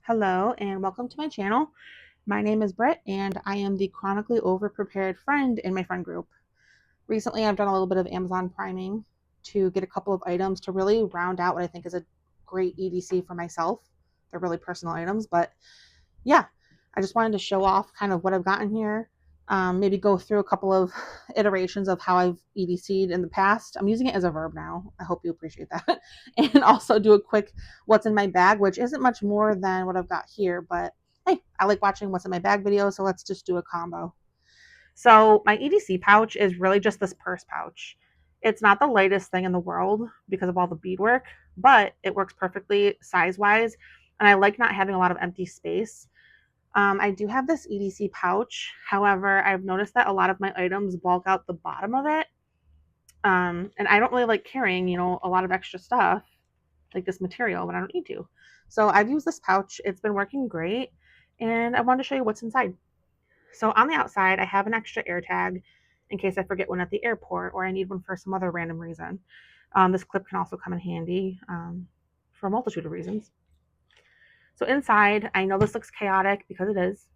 Hello and welcome to my channel. My name is Britt and I am the chronically overprepared friend in my friend group. Recently, I've done a little bit of Amazon priming to get a couple of items to really round out what I think is a great EDC for myself. They're really personal items, but yeah, I just wanted to show off kind of what I've gotten here. Maybe go through a couple of iterations of how I've EDC'd in the past. I'm using it as a verb now. I hope you appreciate that. And also do a quick what's in my bag, which isn't much more than what I've got here, but hey, I like watching what's in my bag videos, so let's just do a combo. So my EDC pouch is really just this purse pouch. It's not the lightest thing in the world because of all the beadwork, but it works perfectly size-wise, and I like not having a lot of empty space. I do have this EDC pouch. However, I've noticed that a lot of my items bulk out the bottom of it. And I don't really like carrying, a lot of extra stuff like this material when I don't need to. So I've used this pouch. It's been working great. And I wanted to show you what's inside. So on the outside, I have an extra air tag in case I forget one at the airport or I need one for some other random reason. This clip can also come in handy for a multitude of reasons. So inside, I know this looks chaotic because it is.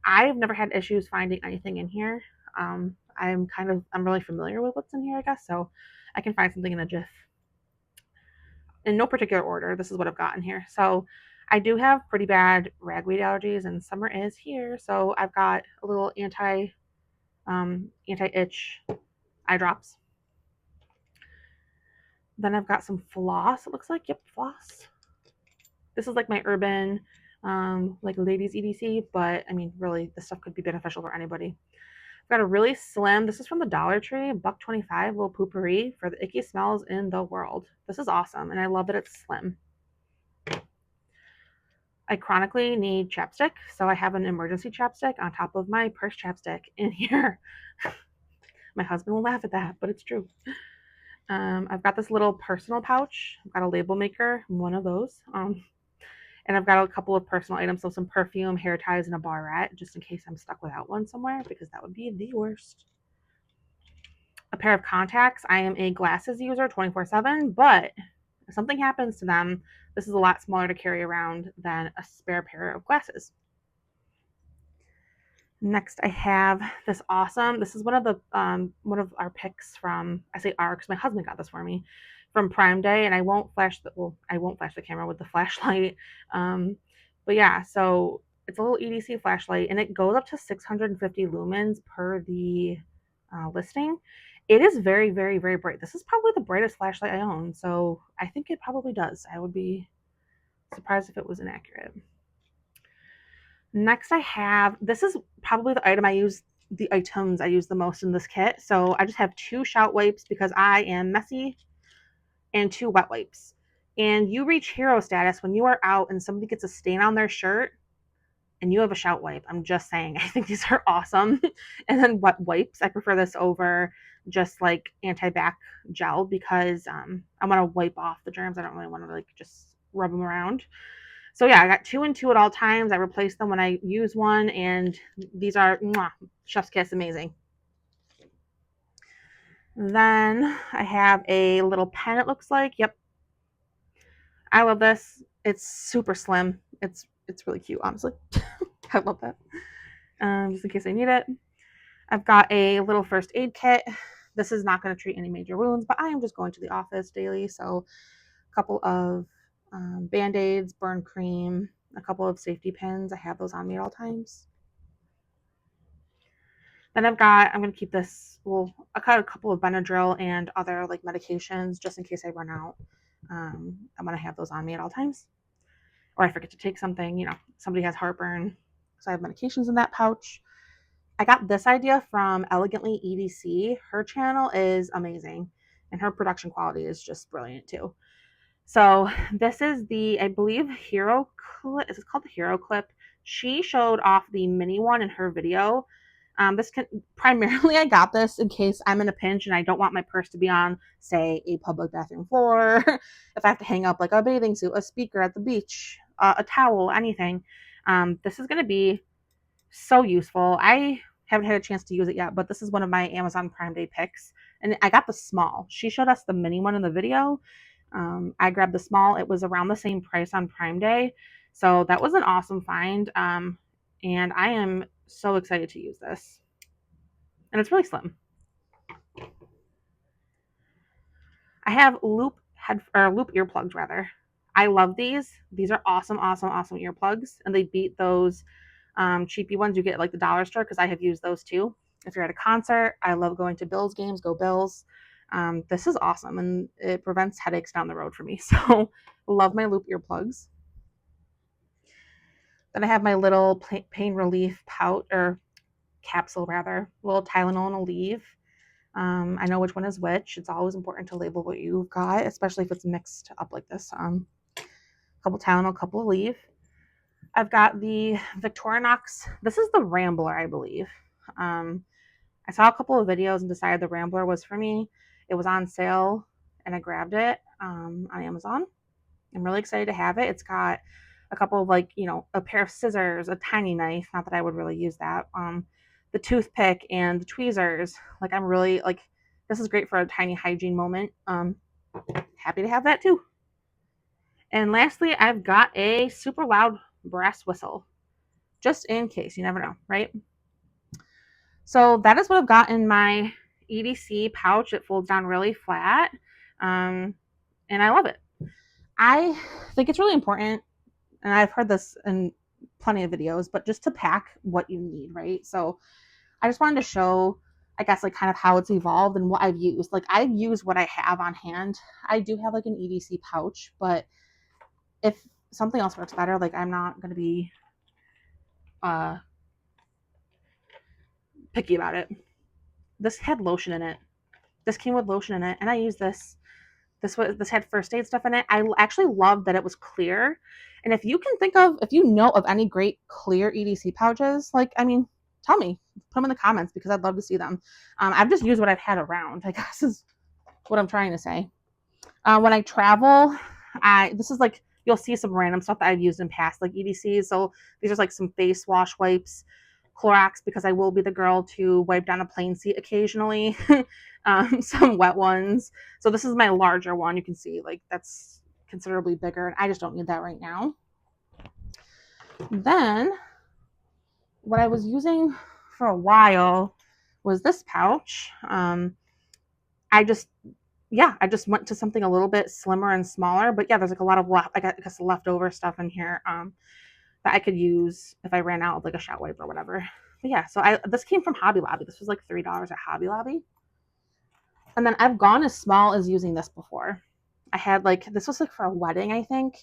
I've never had issues finding anything in here. I'm really familiar with what's in here, I guess, so I can find something in a jiff. In no particular order, this is what I've got in here. So I do have pretty bad ragweed allergies, and summer is here. So I've got a little anti-itch eye drops. Then I've got some floss. It looks like, yep, floss. This is like my urban, like ladies EDC, but I mean, really, this stuff could be beneficial for anybody. I've got a really slim, this is from the Dollar Tree, $1.25, little poopery for the icky smells in the world. This is awesome, and I love that it's slim. I chronically need chapstick, so I have an emergency chapstick on top of my purse chapstick in here. My husband will laugh at that, but it's true. I've got this little personal pouch. I've got a label maker, one of those. And I've got a couple of personal items, so some perfume, hair ties, and a barrette, just in case I'm stuck without one somewhere, because that would be the worst. A pair of contacts. I am a glasses user 24/7, but if something happens to them, this is a lot smaller to carry around than a spare pair of glasses. Next, I have this awesome. This is one of our picks from. I say our because my husband got this for me from Prime Day, and I won't flash the camera with the flashlight. But yeah, so it's a little EDC flashlight, and it goes up to 650 lumens per the listing. It is very, very, very bright. This is probably the brightest flashlight I own, so I think it probably does. I would be surprised if it was inaccurate. Next, I have this is probably the items I use the most in this kit. So I just have 2 shout wipes because I am messy, and 2 wet wipes. And you reach hero status when you are out and somebody gets a stain on their shirt and you have a shout wipe. I'm just saying, I think these are awesome. And then wet wipes, I prefer this over just like anti-bac gel because I want to wipe off the germs. I don't really want to like just rub them around. So yeah, I got 2 and 2 at all times. I replace them when I use one, and these are chef's kiss, amazing. Then I have a little pen, it looks like. Yep. I love this. It's super slim. It's really cute, honestly. I love that. Just in case I need it. I've got a little first aid kit. This is not going to treat any major wounds, but I am just going to the office daily. So a couple of Band-Aids, burn cream, a couple of safety pins. I have those on me at all times. Then I'm going to keep this, I've got a couple of Benadryl and other like medications just in case I run out. I'm going to have those on me at all times. Or I forget to take something, somebody has heartburn. So I have medications in that pouch. I got this idea from Elegantly EDC. Her channel is amazing and her production quality is just brilliant too. So this is I believe, Hero Clip. Is it called the Hero Clip? She showed off the mini one in her video. Primarily I got this in case I'm in a pinch and I don't want my purse to be on, say, a public bathroom floor. If I have to hang up like a bathing suit, a speaker at the beach, a towel, anything. This is going to be so useful. I haven't had a chance to use it yet, but this is one of my Amazon Prime Day picks. And I got the small. She showed us the mini one in the video. I grabbed the small. It was around the same price on Prime Day. So that was an awesome find. And I am so excited to use this. And it's really slim. I have loop earplugs rather. I love these. These are awesome, awesome, awesome earplugs, and they beat those cheapy ones you get at like the dollar store because I have used those too. If you're at a concert, I love going to Bills games. Go Bills! This is awesome, and it prevents headaches down the road for me. So, love my loop earplugs. Then I have my little pain relief pouch or capsule rather, little Tylenol and Aleve. I know which one is which. It's always important to label what you've got, especially if it's mixed up like this. Couple Tylenol, couple Aleve. I've got the Victorinox. This is the Rambler, I believe. I saw a couple of videos and decided the Rambler was for me. It was on sale and I grabbed it on Amazon. I'm really excited to have it. It's got a couple of like, a pair of scissors, a tiny knife. Not that I would really use that. The toothpick and the tweezers. Like I'm really like, this is great for a tiny hygiene moment. Happy to have that too. And lastly, I've got a super loud brass whistle, just in case. You never know, right? So that is what I've got in my EDC pouch. It folds down really flat, and I love it. I think it's really important, and I've heard this in plenty of videos, but just to pack what you need, right? So I just wanted to show, I guess, like kind of how it's evolved and what I've used. Like I've used what I have on hand. I do have like an EDC pouch, but if something else works better, like I'm not going to be picky about it. This had lotion in it. This came with lotion in it, and I used this. This had first aid stuff in it. I actually loved that it was clear. And if you know of any great clear EDC pouches, like, I mean, tell me, put them in the comments because I'd love to see them. I've just used what I've had around, I guess is what I'm trying to say. When I travel, this is like, you'll see some random stuff that I've used in past, like EDCs. So these are like some face wash wipes, Clorox, because I will be the girl to wipe down a plane seat occasionally. Some wet ones. So this is my larger one. You can see like that's considerably bigger, and I just don't need that right now. Then what I was using for a while was this pouch. I just went to something a little bit slimmer and smaller, but yeah, there's like a lot of leftover stuff in here that I could use if I ran out of like a shout wipe or whatever. But yeah, so this came from Hobby Lobby. This was like $3 at Hobby Lobby. And then I've gone as small as using this before. I had like, this was like for a wedding, I think.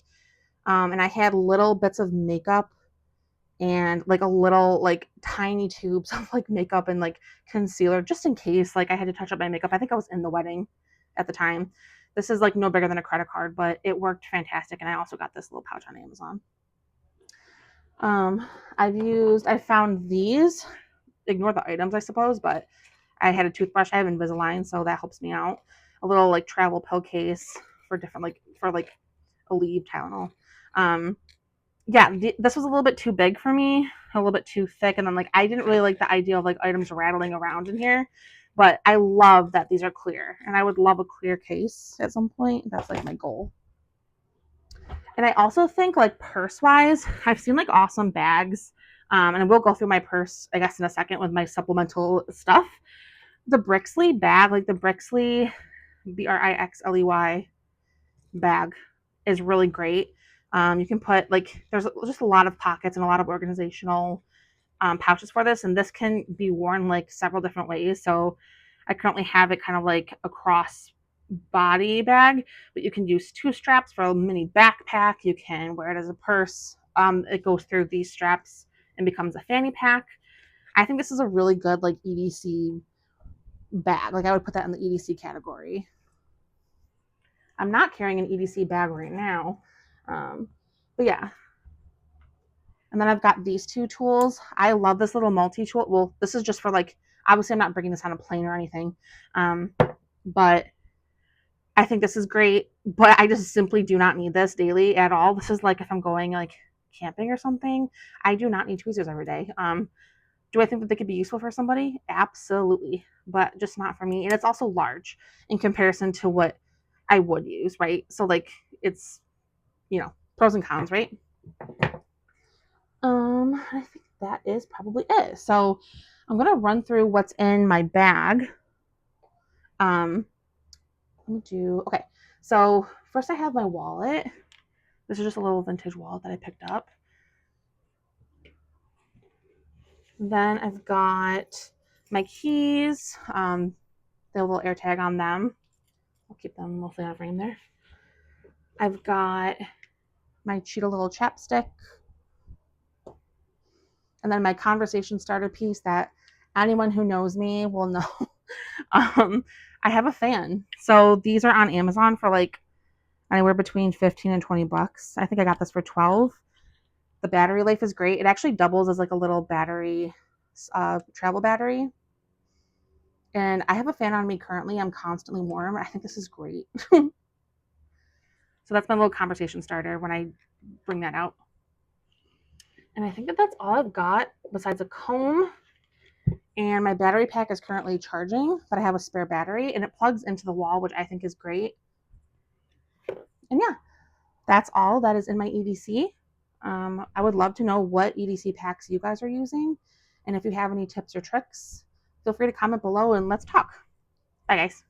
And I had little bits of makeup and like a little like tiny tubes of like makeup and like concealer just in case like I had to touch up my makeup. I think I was in the wedding at the time. This is like no bigger than a credit card, but it worked fantastic. And I also got this little pouch on Amazon. I found these, ignore the items, I suppose, but I had a toothbrush. I have Invisalign, so that helps me out. A little like travel pill case for different, like for like Aleve, Tylenol. This was a little bit too big for me, a little bit too thick, and then like I didn't really like the idea of like items rattling around in here. But I love that these are clear, and I would love a clear case at some point. That's like my goal. And I also think like purse wise, I've seen like awesome bags. And I will go through my purse, I guess, in a second with my supplemental stuff. The Brixley bag, like the Brixley Brixley bag is really great. You can put like, there's just a lot of pockets and a lot of organizational pouches for this, and this can be worn like several different ways. So I currently have it kind of like a cross body bag, but you can use 2 straps for a mini backpack. You can wear it as a purse. It goes through these straps and becomes a fanny pack. I think this is a really good like EDC bag. Like I would put that in the EDC category. I'm not carrying an EDC bag right now, but yeah. And then I've got these 2 tools. I love this little multi-tool. Well, this is just for like, obviously I'm not bringing this on a plane or anything, but I think this is great, but I just simply do not need this daily at all. This is like if I'm going like camping or something, I do not need tweezers every day. Do I think that they could be useful for somebody? Absolutely, but just not for me. And it's also large in comparison to what I would use, right? So like it's, pros and cons, right? I think that is probably it. So I'm gonna run through what's in my bag. Let me do, okay. So first I have my wallet. This is just a little vintage wallet that I picked up. Then I've got my keys, the little air tag on them. I'll keep them mostly on a frame there. I've got my Cheetah little chapstick. And then my conversation starter piece that anyone who knows me will know. I have a fan. So these are on Amazon for like anywhere between 15 and 20 bucks. I think I got this for 12. The battery life is great. It actually doubles as like a little battery, travel battery. And I have a fan on me currently. I'm constantly warm. I think this is great. So that's my little conversation starter when I bring that out. And I think that that's all I've got besides a comb. And my battery pack is currently charging, but I have a spare battery and it plugs into the wall, which I think is great. And yeah, that's all that is in my EDC. I would love to know what EDC packs you guys are using. And if you have any tips or tricks, feel free to comment below and let's talk. Bye, guys.